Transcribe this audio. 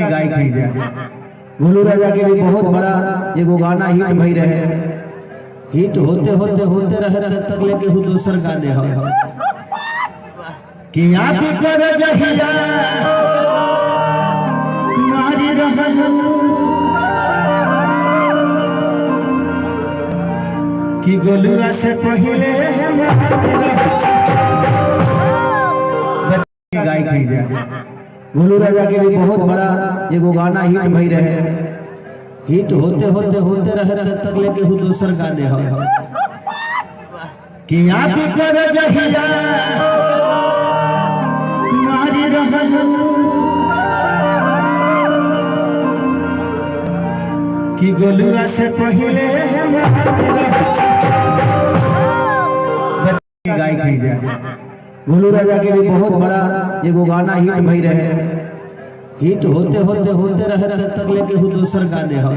गायक ही जा गोलू राजा के भी बहुत बड़ा एगो गाना हिट भई रहे। हिट होते होते होते रहे तक लेके हु दोसर गा दे हो कि याद कर जहिया कुमारी रहल कि गोलुआ से पहले गायक ही जा गोलू राजा के भी बहुत बड़ा एगो गाना हिट भई रहे। हिट होते होते होते रहे तक लेके हु दोसर गा दे हो कि याद कर जहिया कुमारी रहल कि गोलुआ से पहले गायक ही जा गोलू राजा के भी बहुत बड़ा एगो गाना हिट भई रहे। हिट होते होते होते रहे तक लेके हु दोसर गा दे हो